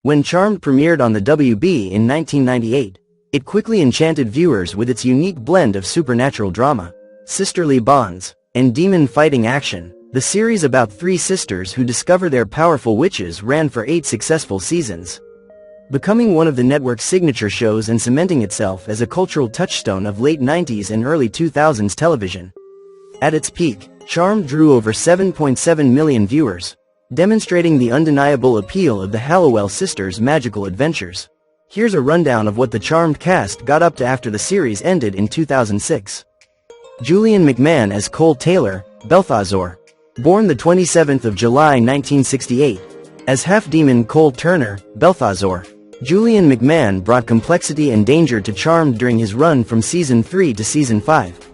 When Charmed premiered on the WB in 1998, it quickly enchanted viewers with its unique blend of supernatural drama, sisterly bonds, and demon-fighting action. The series about three sisters who discover their powerful witches ran for 8 successful seasons, becoming one of the network's signature shows and cementing itself as a cultural touchstone of late 90s and early 2000s television. At its peak, Charmed drew over 7.7 million viewers, demonstrating the undeniable appeal of the Hallowell sisters' magical adventures. Here's a rundown of what the Charmed cast got up to after the series ended in 2006. Julian McMahon as Cole Taylor, Balthazar. Born the 27th of July 1968, as half-demon Cole Turner, Balthazar, Julian McMahon brought complexity and danger to Charmed during his run from Season 3 to Season 5.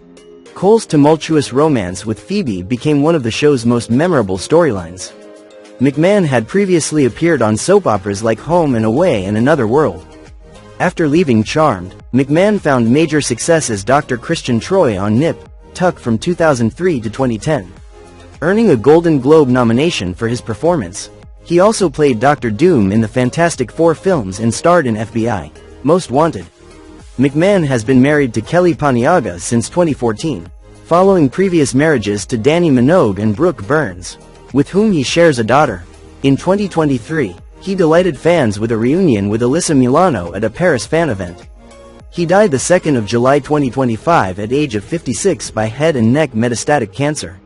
Cole's tumultuous romance with Phoebe became one of the show's most memorable storylines. McMahon had previously appeared on soap operas like Home and Away and Another World. After leaving Charmed, McMahon found major success as Dr. Christian Troy on Nip Tuck from 2003 to 2010. Earning a Golden Globe nomination for his performance. He also played Dr. Doom in the Fantastic Four films and starred in FBI Most Wanted. McMahon has been married to Kelly Paniagua since 2014, following previous marriages to Danny Minogue and Brooke Burns, with whom he shares a daughter. In 2023, he delighted fans with a reunion with Alyssa Milano at a Paris fan event. He died the 2nd of July 2025 at age of 56 by head and neck metastatic cancer.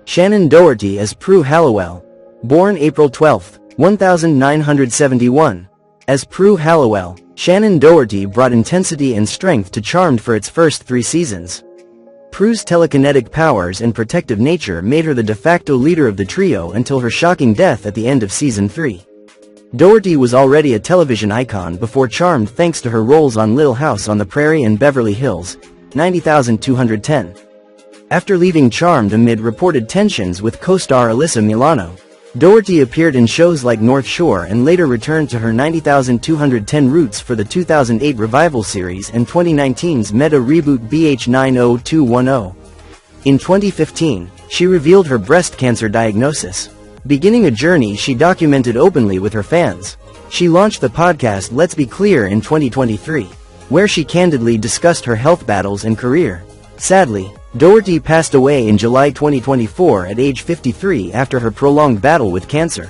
Shannen Doherty as Prue Hallowell. Born April 12, 1971. As Prue Hallowell, Shannen Doherty brought intensity and strength to Charmed for its first 3 seasons. Prue's telekinetic powers and protective nature made her the de facto leader of the trio until her shocking death at the end of Season 3. Doherty was already a television icon before Charmed thanks to her roles on Little House on the Prairie and Beverly Hills, 90210. After leaving Charmed amid reported tensions with co-star Alyssa Milano, Doherty appeared in shows like North Shore and later returned to her 90210 roots for the 2008 revival series and 2019's meta reboot BH90210. In 2015, she revealed her breast cancer diagnosis. Beginning a journey she documented openly with her fans, she launched the podcast Let's Be Clear in 2023, where she candidly discussed her health battles and career. Sadly, Doherty passed away in July 2024 at age 53 after her prolonged battle with cancer.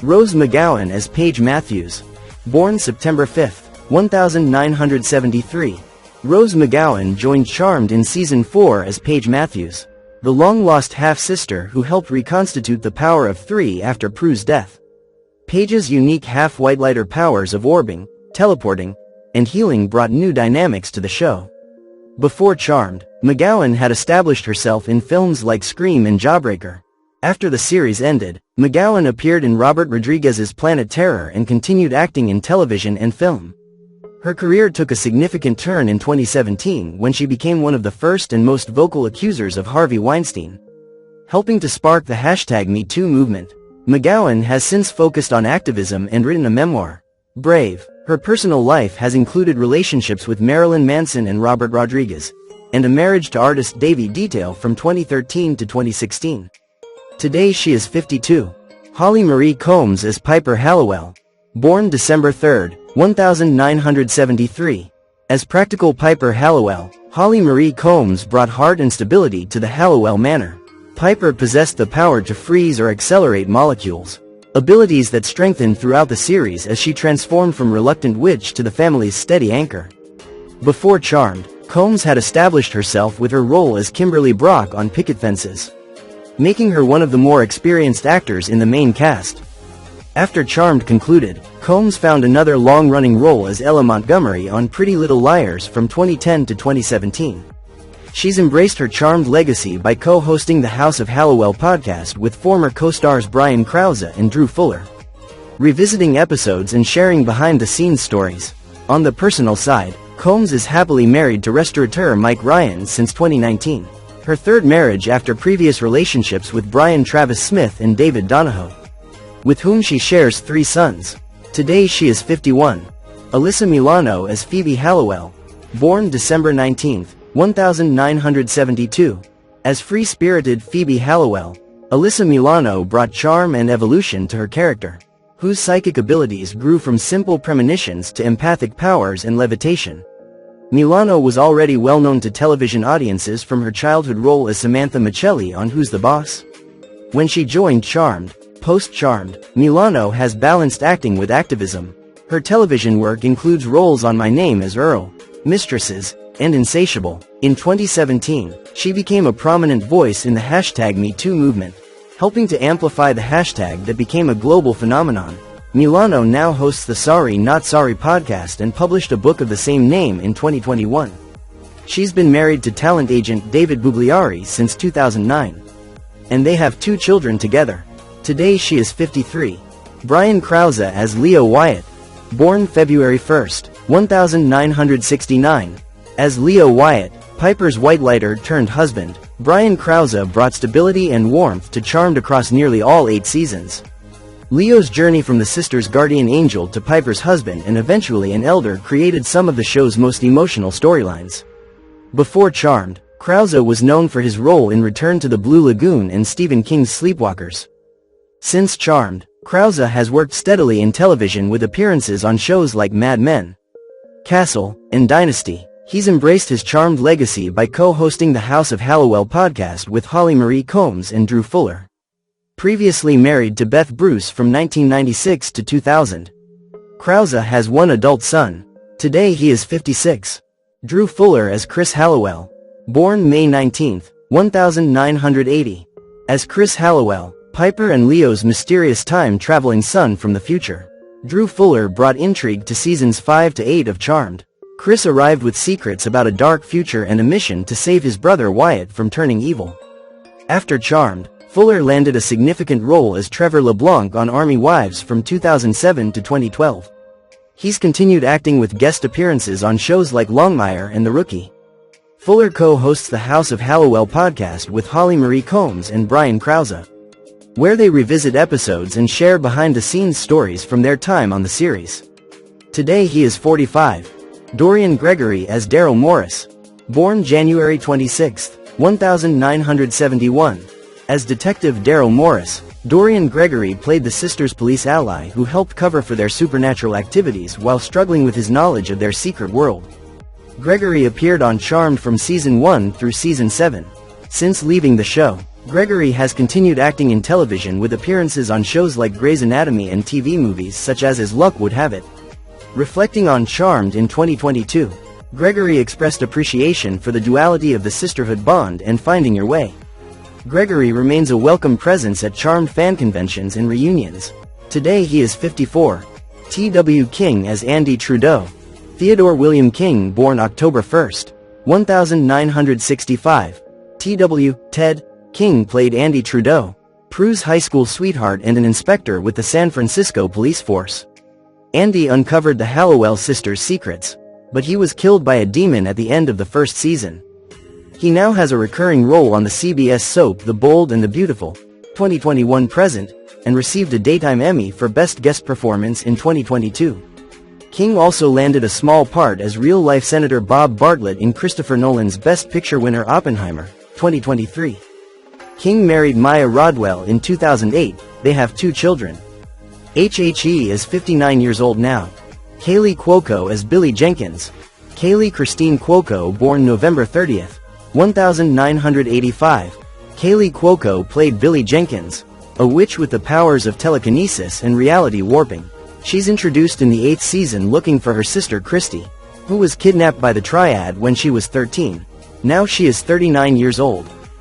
Rose McGowan as Paige Matthews. Born September 5, 1973. Rose McGowan joined Charmed in Season 4 as Paige Matthews, the long-lost half-sister who helped reconstitute the power of 3 after Prue's death. Paige's unique half-white-lighter powers of orbing, teleporting, and healing brought new dynamics to the show. Before Charmed, McGowan had established herself in films like Scream and Jawbreaker. After the series ended, McGowan appeared in Robert Rodriguez's Planet Terror and continued acting in television and film. Her career took a significant turn in 2017 when she became one of the first and most vocal accusers of Harvey Weinstein, helping to spark the #MeToo movement. McGowan has since focused on activism and written a memoir, Brave. Her personal life has included relationships with Marilyn Manson and Robert Rodriguez, and a marriage to artist Davey Detail from 2013 to 2016. Today she is 52. Holly Marie Combs as Piper Hallowell. Born December 3, 1973. As Practical Piper Hallowell, Holly Marie Combs brought heart and stability to the Hallowell manor. Piper possessed the power to freeze or accelerate molecules, abilities that strengthened throughout the series as she transformed from reluctant witch to the family's steady anchor. Before Charmed, Combs had established herself with her role as Kimberly Brock on Picket Fences, making her one of the more experienced actors in the main cast. After Charmed concluded, Combs found another long-running role as Ella Montgomery on Pretty Little Liars from 2010 to 2017. She's embraced her Charmed legacy by co-hosting the House of Hallowell podcast with former co-stars Brian Krause and Drew Fuller, revisiting episodes and sharing behind-the-scenes stories. On the personal side, Combs is happily married to restaurateur Mike Ryan since 2019, her third marriage after previous relationships with Brian Travis Smith and David Donahoe, with whom she shares 3 sons. Today she is 51. Alyssa Milano as Phoebe Hallowell. Born December 19, 1972. As free-spirited Phoebe Hallowell, Alyssa Milano brought charm and evolution to her character. whose psychic abilities grew from simple premonitions to empathic powers and levitation. Milano was already well known to television audiences from her childhood role as Samantha Michelli on Who's the Boss? When she joined Charmed, post-Charmed, Milano has balanced acting with activism. Her television work includes roles on My Name as Earl, Mistresses, and Insatiable. In 2017, she became a prominent voice in the #MeToo movement, helping to amplify the hashtag that became a global phenomenon. Milano now hosts the Sorry Not Sorry podcast and published a book of the same name in 2021. She's been married to talent agent David Bugliari since 2009. And they have 2 children together. Today she is 53. Brian Krause as Leo Wyatt. Born February 1, 1969. As Leo Wyatt, Piper's whitelighter-turned-husband, Brian Krause brought stability and warmth to Charmed across nearly all 8 seasons. Leo's journey from the sister's guardian angel to Piper's husband and eventually an elder created some of the show's most emotional storylines. Before Charmed, Krause was known for his role in Return to the Blue Lagoon and Stephen King's Sleepwalkers. Since Charmed, Krause has worked steadily in television with appearances on shows like Mad Men, Castle, and Dynasty. He's embraced his Charmed legacy by co-hosting the House of Hallowell podcast with Holly Marie Combs and Drew Fuller. Previously married to Beth Bruce from 1996 to 2000. Krause has 1 adult son. Today he is 56. Drew Fuller as Chris Hallowell. Born May 19, 1980. As Chris Hallowell, Piper and Leo's mysterious time-traveling son from the future. Drew Fuller brought intrigue to seasons 5 to 8 of Charmed. Chris arrived with secrets about a dark future and a mission to save his brother Wyatt from turning evil. After Charmed, Fuller landed a significant role as Trevor LeBlanc on Army Wives from 2007 to 2012. He's continued acting with guest appearances on shows like Longmire and The Rookie. Fuller co-hosts the House of Hallowell podcast with Holly Marie Combs and Brian Krause, where they revisit episodes and share behind-the-scenes stories from their time on the series. Today he is 45. Dorian Gregory as Daryl Morris. Born January 26, 1971. As Detective Daryl Morris, Dorian Gregory played the sisters' police ally who helped cover for their supernatural activities while struggling with his knowledge of their secret world. Gregory appeared on Charmed from Season 1 through Season 7. Since leaving the show, Gregory has continued acting in television with appearances on shows like Grey's Anatomy and TV movies such as Luck Would Have It. Reflecting on Charmed in 2022, Gregory expressed appreciation for the duality of the sisterhood bond and finding your way. Gregory remains a welcome presence at Charmed fan conventions and reunions. Today he is 54. T.W. King as Andy Trudeau. Theodore William King, born October 1, 1965. T.W. Ted King played Andy Trudeau, Prue's high school sweetheart and an inspector with the San Francisco police force. Andy uncovered the Hallowell sisters' secrets, but he was killed by a demon at the end of the first season. He now has a recurring role on the CBS soap The Bold and the Beautiful, 2021 present, and received a Daytime Emmy for Best Guest Performance in 2022. King also landed a small part as real-life Senator Bob Bartlett in Christopher Nolan's Best Picture winner Oppenheimer, 2023. King married Maya Rodwell in 2008, they have 2 children. HHE is 59 years old now. Kaley Cuoco as Billie Jenkins. Kaley Christine Cuoco, born November 30, 1985. Kaley Cuoco played Billie Jenkins, a witch with the powers of telekinesis and reality warping. She's introduced in the 8th season looking for her sister Christy, who was kidnapped by the Triad when she was 13. Now she is 39 years old.